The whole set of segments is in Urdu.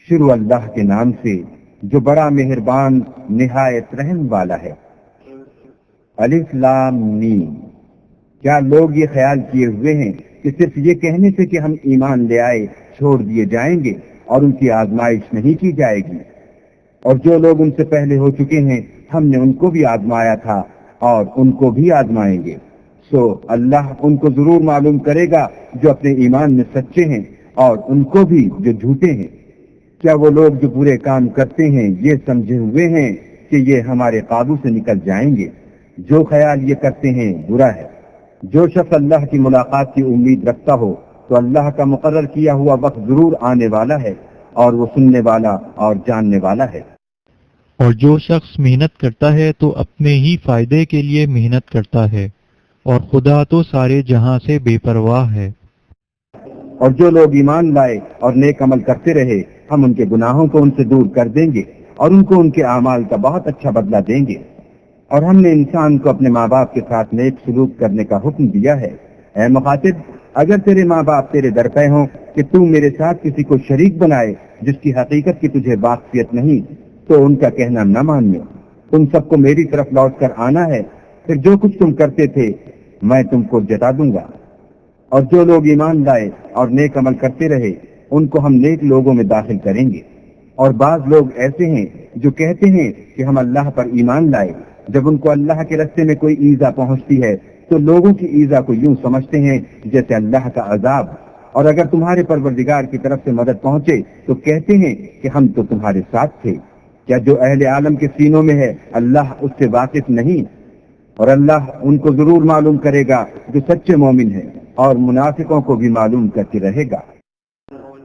شروع اللہ کے نام سے جو بڑا مہربان نہایت رحم والا ہے۔ الف لام میم۔ کیا لوگ یہ خیال کیے ہوئے ہیں کہ صرف یہ کہنے سے کہ ہم ایمان لے آئے چھوڑ دیے جائیں گے اور ان کی آزمائش نہیں کی جائے گی؟ اور جو لوگ ان سے پہلے ہو چکے ہیں ہم نے ان کو بھی آزمایا تھا اور ان کو بھی آزمائیں گے، سو اللہ ان کو ضرور معلوم کرے گا جو اپنے ایمان میں سچے ہیں اور ان کو بھی جو جھوٹے ہیں۔ کیا وہ لوگ جو برے کام کرتے ہیں یہ سمجھے ہوئے ہیں کہ یہ ہمارے قابو سے نکل جائیں گے؟ جو خیال یہ کرتے ہیں برا ہے۔ جو شخص اللہ کی ملاقات کی امید رکھتا ہو تو اللہ کا مقرر کیا ہوا وقت ضرور آنے والا ہے اور وہ سننے والا اور جاننے والا ہے۔ اور جو شخص محنت کرتا ہے تو اپنے ہی فائدے کے لیے محنت کرتا ہے، اور خدا تو سارے جہاں سے بے پرواہ ہے۔ اور جو لوگ ایمان لائے اور نیک عمل کرتے رہے ہم ان کے گناہوں کو ان سے دور کر دیں گے اور ان کو ان کے اعمال کا بہت اچھا بدلہ دیں گے۔ اور ہم نے انسان کو اپنے ماں باپ کے ساتھ نیک سلوک کرنے کا حکم دیا ہے۔ اے مخاطب، اگر تیرے ماں باپ تیرے در پہ ہوں کہ تو میرے ساتھ کسی کو شریک بنائے جس کی حقیقت کی تجھے واقفیت نہیں تو ان کا کہنا نہ مانو۔ تم سب کو میری طرف لوٹ کر آنا ہے، پھر جو کچھ تم کرتے تھے میں تم کو جتا دوں گا۔ اور جو لوگ ایمان لائے اور نیک عمل کرتے رہے ان کو ہم نیک لوگوں میں داخل کریں گے۔ اور بعض لوگ ایسے ہیں جو کہتے ہیں کہ ہم اللہ پر ایمان لائے، جب ان کو اللہ کے راستے میں کوئی ایذا پہنچتی ہے تو لوگوں کی ایذا کو یوں سمجھتے ہیں جیسے اللہ کا عذاب، اور اگر تمہارے پروردگار کی طرف سے مدد پہنچے تو کہتے ہیں کہ ہم تو تمہارے ساتھ تھے۔ کیا جو اہل عالم کے سینوں میں ہے اللہ اس سے واقف نہیں؟ اور اللہ ان کو ضرور معلوم کرے گا جو سچے مومن ہیں، اور منافقوں کو بھی معلوم کرتے رہے گا۔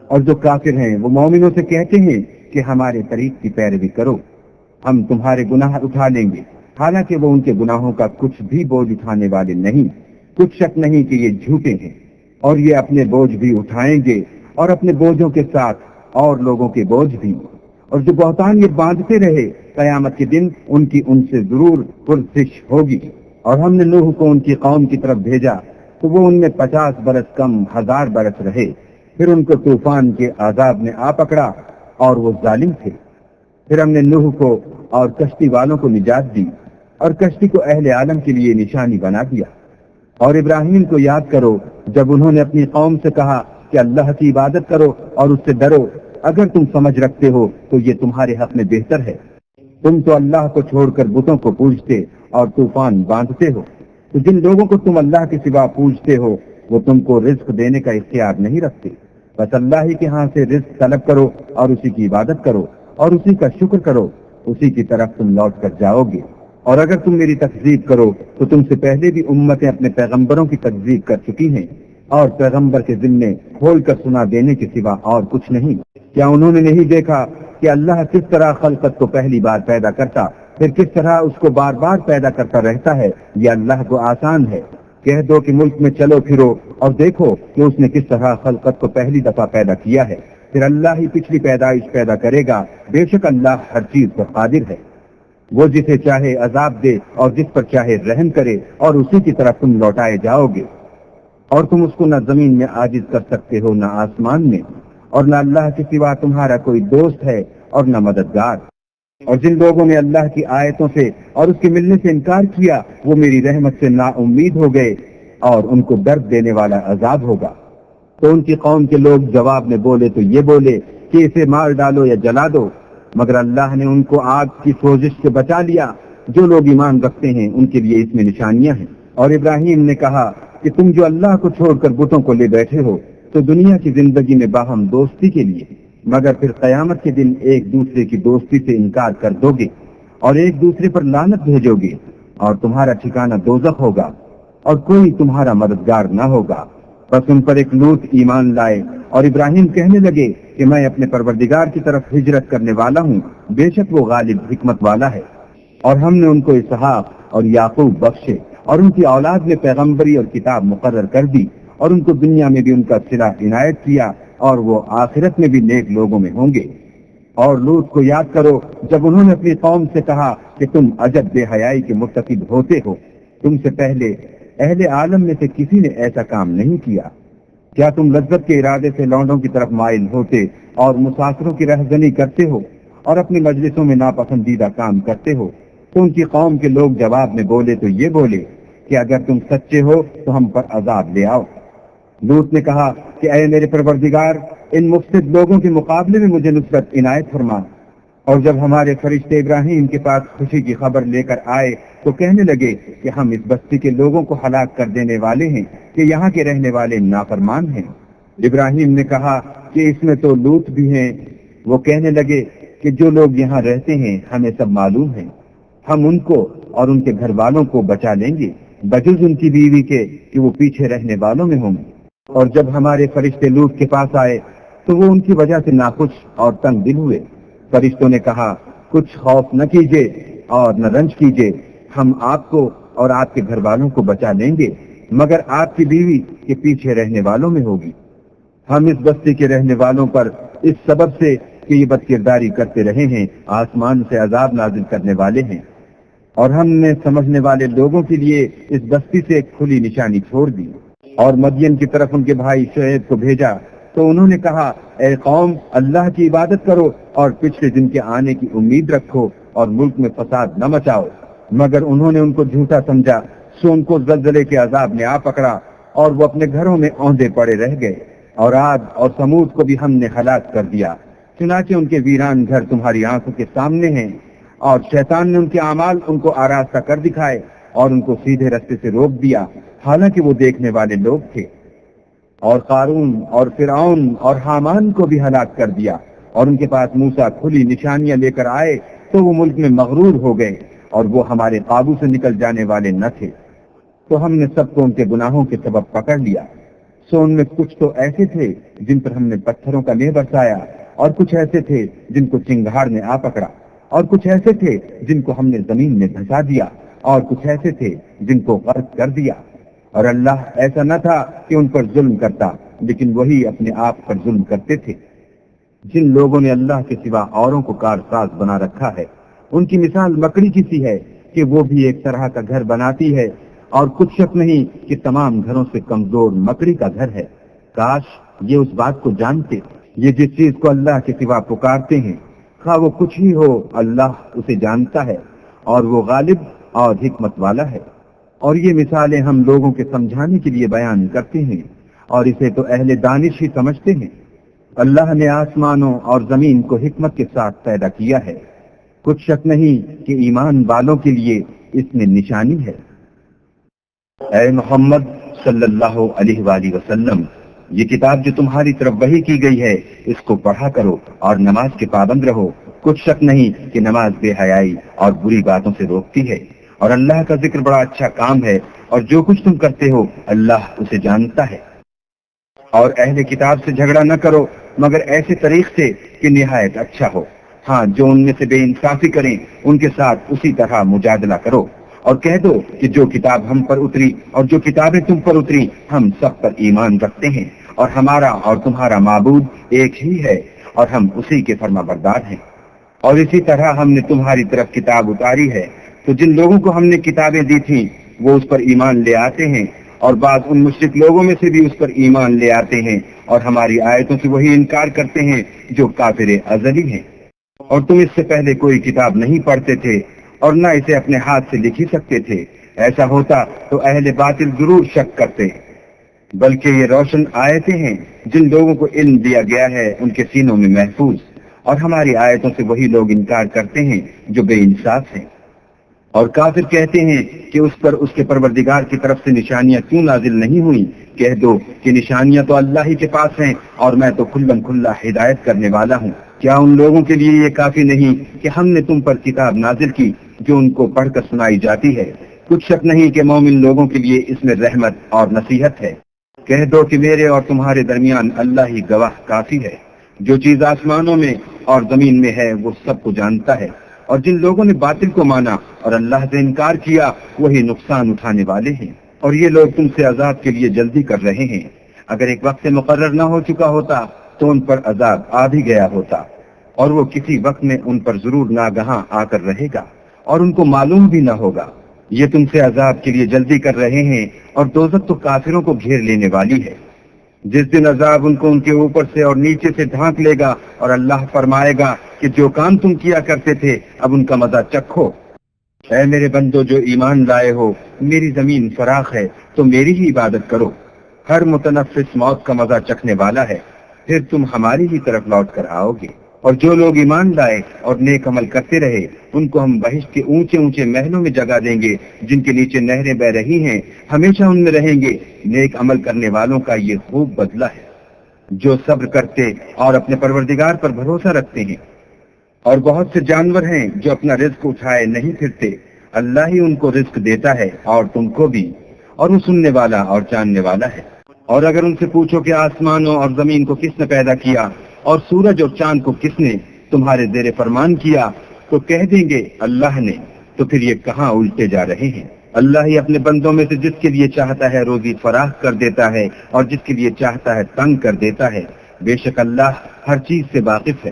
اور جو کافر ہیں وہ مومنوں سے کہتے ہیں کہ ہمارے طریق کی پیروی کرو، ہم تمہارے گناہ اٹھا لیں گے، حالانکہ وہ ان کے گناہوں کا کچھ بھی بوجھ اٹھانے والے نہیں۔ کچھ شک نہیں کہ یہ جھوٹے ہیں، اور یہ اپنے بوجھ بھی اٹھائیں گے اور اپنے بوجھوں کے ساتھ اور لوگوں کے بوجھ بھی۔ اور جو بہتان یہ باندھتے رہے قیامت کے دن ان کی ان سے ضرور پرسش ہوگی۔ اور ہم نے نوح کو ان کی قوم کی طرف بھیجا تو وہ ان میں 50 برس کم 1000 برس رہے، پھر ان کو طوفان کے عذاب نے آ پکڑا اور وہ ظالم تھے۔ پھر ہم نے نوح کو اور کشتی والوں کو نجات دی اور کشتی کو اہل عالم کے لیے نشانی بنا دیا۔ اور ابراہیم کو یاد کرو جب انہوں نے اپنی قوم سے کہا کہ اللہ کی عبادت کرو اور اس سے ڈرو، اگر تم سمجھ رکھتے ہو تو یہ تمہارے حق میں بہتر ہے۔ تم تو اللہ کو چھوڑ کر بتوں کو پوجتے اور طوفان باندھتے ہو، تو جن لوگوں کو تم اللہ کے سوا پوجتے ہو وہ تم کو رزق دینے کا اختیار نہیں رکھتے، بس اللہ ہی کے ہاں سے رزق طلب کرو اور اسی کی عبادت کرو اور اسی کا شکر کرو، اسی کی طرف تم لوٹ کر جاؤ گے۔ اور اگر تم میری تکذیب کرو تو تم سے پہلے بھی امتیں اپنے پیغمبروں کی تکذیب کر چکی ہیں، اور پیغمبر کے ذمے کھول کر سنا دینے کے سوا اور کچھ نہیں۔ کیا انہوں نے نہیں دیکھا کہ اللہ کس طرح خلقت کو پہلی بار پیدا کرتا پھر کس طرح اس کو بار بار پیدا کرتا رہتا ہے؟ یہ اللہ کو آسان ہے۔ کہہ دو کہ ملک میں چلو پھرو اور دیکھو کہ اس نے کس طرح خلقت کو پہلی دفعہ پیدا کیا ہے، پھر اللہ ہی پچھلی پیدائش پیدا کرے گا۔ بے شک اللہ ہر چیز پر قادر ہے۔ وہ جسے چاہے عذاب دے اور جس پر چاہے رحم کرے، اور اسی کی طرف تم لوٹائے جاؤ گے۔ اور تم اس کو نہ زمین میں عاجز کر سکتے ہو نہ آسمان میں، اور نہ اللہ کے سوا تمہارا کوئی دوست ہے اور نہ مددگار۔ اور جن لوگوں نے اللہ کی آیتوں سے اور اس کے ملنے سے انکار کیا وہ میری رحمت سے نا امید ہو گئے، اور ان کو درد دینے والا عذاب ہوگا۔ تو ان کی قوم کے لوگ جواب میں بولے تو یہ بولے کہ اسے مار ڈالو یا جلا دو، مگر اللہ نے ان کو آگ کی سوزش سے بچا لیا۔ جو لوگ ایمان رکھتے ہیں ان کے لیے اس میں نشانیاں ہیں۔ اور ابراہیم نے کہا کہ تم جو اللہ کو چھوڑ کر بتوں کو لے بیٹھے ہو تو دنیا کی زندگی میں باہم دوستی کے لیے، مگر پھر قیامت کے دن ایک دوسرے کی دوستی سے انکار کر دو گے اور ایک دوسرے پر لعنت بھیجو گے، اور تمہارا ٹھکانہ دوزخ ہوگا اور کوئی تمہارا مددگار نہ ہوگا۔ بس ان پر ایک لوط ایمان لائے، اور ابراہیم کہنے لگے کہ میں اپنے پروردگار کی طرف ہجرت کرنے والا ہوں، بے شک وہ غالب حکمت والا ہے۔ اور ہم نے ان کو اسحاق اور یعقوب بخشے، اور ان کی اولاد میں پیغمبری اور کتاب مقرر کر دی، اور ان کو دنیا میں بھی ان کا صلہ عنایت کیا، اور وہ آخرت میں بھی نیک لوگوں میں ہوں گے۔ اور لوط کو یاد کرو جب انہوں نے اپنی قوم سے کہا کہ تم عجب بے حیائی کے مرتکب ہوتے ہو، تم سے پہلے اہل عالم میں سے کسی نے ایسا کام نہیں کیا۔ کیا تم لذت کے ارادے سے لونڈوں کی طرف مائل ہوتے اور مسافروں کی رہزنی کرتے ہو اور اپنی مجلسوں میں ناپسندیدہ کام کرتے ہو، تو ان کی قوم کے لوگ جواب میں بولے تو یہ بولے کہ اگر تم سچے ہو تو ہم پر عذاب لے آؤ۔ لوط نے کہا کہ اے میرے پروردگار، ان مفسد لوگوں کے مقابلے میں مجھے نصرت عنایت فرما۔ اور جب ہمارے فرشتے ابراہیم کے پاس خوشی کی خبر لے کر آئے تو کہنے لگے کہ ہم اس بستی کے لوگوں کو ہلاک کر دینے والے ہیں کہ یہاں کے رہنے والے نافرمان ہیں۔ ابراہیم نے کہا کہ اس میں تو لوط بھی ہیں۔ وہ کہنے لگے کہ جو لوگ یہاں رہتے ہیں ہمیں سب معلوم ہے، ہم ان کو اور ان کے گھر والوں کو بچا لیں گے بجز ان کی بیوی کے کہ وہ پیچھے رہنے والوں میں ہوں گے۔ اور جب ہمارے فرشتے لوط کے پاس آئے تو وہ ان کی وجہ سے ناخوش اور تنگ دل ہوئے۔ فرشتوں نے کہا کچھ خوف نہ کیجیے اور نہ رنج کیجیے، ہم آپ کو اور آپ کے گھر والوں کو بچا لیں گے، مگر آپ کی بیوی کے پیچھے رہنے والوں میں ہوگی۔ ہم اس بستی کے رہنے والوں پر اس سبب سے کہ یہ بد کرداری کرتے رہے ہیں آسمان سے عذاب نازل کرنے والے ہیں، اور ہم نے سمجھنے والے لوگوں کے لیے اس بستی سے ایک کھلی نشانی چھوڑ دی۔ اور مدین کی طرف ان کے بھائی شعیب کو بھیجا تو انہوں نے کہا اے قوم، اللہ کی عبادت کرو اور پچھلے دن کے آنے کی امید رکھو اور ملک میں فساد نہ مچاؤ، مگر انہوں نے ان کو جھوٹا سمجھا، سو ان کو زلزلے کے عذاب نے آ پکڑا اور وہ اپنے گھروں میں اوندے پڑے رہ گئے۔ اور عاد اور سمود کو بھی ہم نے ہلاک کر دیا، چنانچہ ان کے ویران گھر تمہاری آنکھوں کے سامنے ہیں، اور شیطان نے ان کے اعمال ان کو آراستہ کر دکھائے اور ان کو سیدھے رستے سے روک دیا، حالانکہ وہ دیکھنے والے لوگ تھے۔ اور قارون اور فرعون اور حامان کو بھی ہلاک کر دیا، اور ان کے پاس موسیٰ کھلی نشانیاں لے کر آئے تو وہ ملک میں مغرور ہو گئے اور وہ ہمارے قابو سے نکل جانے والے نہ تھے، تو ہم نے سب کو ان کے گناہوں کے سبب پکڑ لیا۔ سو ان میں کچھ تو ایسے تھے جن پر ہم نے پتھروں کا مہ برسایا، اور کچھ ایسے تھے جن کو چنگھاڑ نے آ پکڑا، اور کچھ ایسے تھے جن کو ہم نے زمین میں دھسا دیا، اور کچھ ایسے تھے جن کو غرق کر دیا۔ اور اللہ ایسا نہ تھا کہ ان پر ظلم کرتا، لیکن وہی اپنے آپ پر ظلم کرتے تھے۔ جن لوگوں نے اللہ کے سوا اوروں کو کارساز بنا رکھا ہے، ان کی مثال مکڑی کی سی ہے کہ وہ بھی ایک طرح کا گھر بناتی ہے، اور کچھ شک نہیں کہ تمام گھروں سے کمزور مکڑی کا گھر ہے۔ کاش یہ اس بات کو جانتے، یہ جس چیز کو اللہ کے سوا پکارتے ہیں خواہ وہ کچھ ہی ہو، اللہ اسے جانتا ہے اور وہ غالب اور حکمت والا ہے۔ اور یہ مثالیں ہم لوگوں کے سمجھانے کے لیے بیان کرتے ہیں، اور اسے تو اہل دانش ہی سمجھتے ہیں۔ اللہ نے آسمانوں اور زمین کو حکمت کے ساتھ پیدا کیا ہے، کچھ شک نہیں کہ ایمان والوں کے لیے اس میں نشانی ہے۔ اے محمد صلی اللہ علیہ وآلہ وسلم، یہ کتاب جو تمہاری طرف وحی کی گئی ہے اس کو پڑھا کرو اور نماز کے پابند رہو، کچھ شک نہیں کہ نماز بے حیائی اور بری باتوں سے روکتی ہے، اور اللہ کا ذکر بڑا اچھا کام ہے، اور جو کچھ تم کرتے ہو اللہ اسے جانتا ہے۔ اور اہل کتاب سے جھگڑا نہ کرو مگر ایسے طریق سے کہ نہایت اچھا ہو، ہاں جو ان میں سے بے انصافی کریں ان کے ساتھ اسی طرح مجادلہ کرو، اور کہہ دو کہ جو کتاب ہم پر اتری اور جو کتابیں تم پر اتری ہم سب پر ایمان رکھتے ہیں، اور ہمارا اور تمہارا معبود ایک ہی ہے اور ہم اسی کے فرما بردار ہیں۔ اور اسی طرح ہم نے تمہاری طرف کتاب اتاری ہے، تو جن لوگوں کو ہم نے کتابیں دی تھیں وہ اس پر ایمان لے آتے ہیں، اور بعض ان مشرک لوگوں میں سے بھی اس پر ایمان لے آتے ہیں، اور ہماری آیتوں سے وہی انکار کرتے ہیں جو کافر ازلی ہیں۔ اور تم اس سے پہلے کوئی کتاب نہیں پڑھتے تھے اور نہ اسے اپنے ہاتھ سے لکھ ہی سکتے تھے، ایسا ہوتا تو اہل باطل ضرور شک کرتے، بلکہ یہ روشن آیتیں ہیں جن لوگوں کو علم دیا گیا ہے ان کے سینوں میں محفوظ، اور ہماری آیتوں سے وہی لوگ انکار کرتے ہیں جو بے انصاف ہیں۔ اور کافر کہتے ہیں کہ اس پر اس کے پروردگار کی طرف سے نشانیاں کیوں نازل نہیں ہوئی؟ کہہ دو کہ نشانیاں تو اللہ ہی کے پاس ہیں اور میں تو کھلم کھلا ہدایت کرنے والا ہوں۔ کیا ان لوگوں کے لیے یہ کافی نہیں کہ ہم نے تم پر کتاب نازل کی جو ان کو پڑھ کر سنائی جاتی ہے؟ کچھ شک نہیں کہ مومن لوگوں کے لیے اس میں رحمت اور نصیحت ہے۔ کہہ دو کہ میرے اور تمہارے درمیان اللہ ہی گواہ کافی ہے، جو چیز آسمانوں میں اور زمین میں ہے وہ سب کو جانتا ہے۔ اور جن لوگوں نے باطل کو مانا اور اللہ سے انکار کیا وہی نقصان اٹھانے والے ہیں، اور یہ لوگ تم سے عذاب کے لیے جلدی کر رہے ہیں۔ اگر ایک وقت مقرر نہ ہو چکا ہوتا تو ان پر عذاب آ بھی گیا ہوتا، اور وہ کسی وقت میں ان پر ضرور ناگہاں آ کر رہے گا اور ان کو معلوم بھی نہ ہوگا۔ یہ تم سے عذاب کے لیے جلدی کر رہے ہیں، اور دوزخ تو کافروں کو گھیر لینے والی ہے۔ جس دن عذاب ان کو ان کے اوپر سے اور نیچے سے ڈھانک لے گا اور اللہ فرمائے گا کہ جو کام تم کیا کرتے تھے اب ان کا مزہ چکھو۔ اے میرے بندو جو ایمان لائے ہو، میری زمین فراخ ہے تو میری ہی عبادت کرو۔ ہر متنفس موت کا مزہ چکھنے والا ہے، پھر تم ہماری ہی طرف لوٹ کر آؤ گے۔ اور جو لوگ ایمان لائے اور نیک عمل کرتے رہے ان کو ہم بہشت کے اونچے اونچے محلوں میں جگہ دیں گے جن کے نیچے نہریں بہ رہی ہیں، ہمیشہ ان میں رہیں گے۔ نیک عمل کرنے والوں کا یہ خوب بدلہ ہے جو صبر کرتے اور اپنے پروردگار پر بھروسہ رکھتے ہیں۔ اور بہت سے جانور ہیں جو اپنا رزق اٹھائے نہیں پھرتے، اللہ ہی ان کو رزق دیتا ہے اور تم کو بھی، اور وہ سننے والا اور جاننے والا ہے۔ اور اگر ان سے پوچھو کہ آسمانوں اور زمین کو کس نے پیدا کیا اور سورج اور چاند کو کس نے تمہارے زیر فرمان کیا، تو کہہ دیں گے اللہ نے، تو پھر یہ کہاں الٹے جا رہے ہیں۔ اللہ ہی اپنے بندوں میں سے جس کے لیے چاہتا ہے روزی فراخ کر دیتا ہے اور جس کے لیے چاہتا ہے تنگ کر دیتا ہے، بے شک اللہ ہر چیز سے واقف ہے۔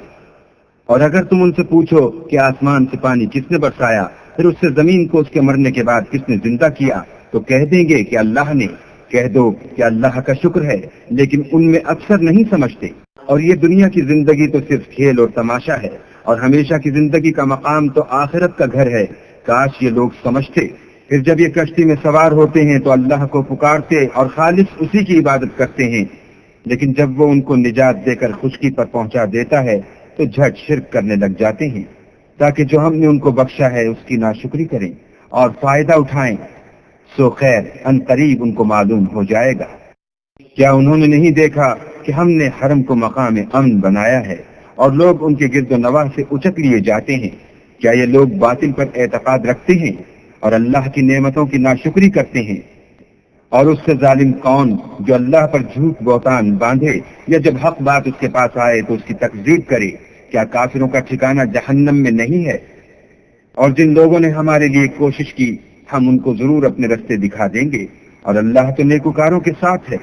اور اگر تم ان سے پوچھو کہ آسمان سے پانی کس نے برسایا، پھر اس سے زمین کو اس کے مرنے کے بعد کس نے زندہ کیا، تو کہہ دیں گے کہ اللہ نے۔ کہہ دو کہ اللہ کا شکر ہے، لیکن ان میں اکثر نہیں سمجھتے۔ اور یہ دنیا کی زندگی تو صرف کھیل اور تماشا ہے، اور ہمیشہ کی زندگی کا مقام تو آخرت کا گھر ہے۔ کاش یہ لوگ سمجھتے۔ پھر جب یہ کشتی میں سوار ہوتے ہیں تو اللہ کو پکارتے اور خالص اسی کی عبادت کرتے ہیں، لیکن جب وہ ان کو نجات دے کر خشکی پر پہنچا دیتا ہے تو جھٹ شرک کرنے لگ جاتے ہیں، تاکہ جو ہم نے ان کو بخشا ہے اس کی ناشکری کریں اور فائدہ اٹھائیں، سو خیر ان قریب ان کو معلوم ہو جائے گا۔ کیا انہوں نے نہیں دیکھا کہ ہم نے حرم کو مقام امن بنایا ہے اور لوگ ان کے گرد و نواح سے اچک لیے جاتے ہیں؟ کیا یہ لوگ باطل پر اعتقاد رکھتے ہیں اور اللہ کی نعمتوں کی ناشکری کرتے ہیں؟ اور اس سے ظالم کون جو اللہ پر جھوٹ بہتان باندھے یا جب حق بات اس کے پاس آئے تو اس کی تکذیب کرے؟ کیا کافروں کا ٹھکانہ جہنم میں نہیں ہے؟ اور جن لوگوں نے ہمارے لیے کوشش کی ہم ان کو ضرور اپنے رستے دکھا دیں گے، اور اللہ تو نیکوکاروں کے ساتھ ہے۔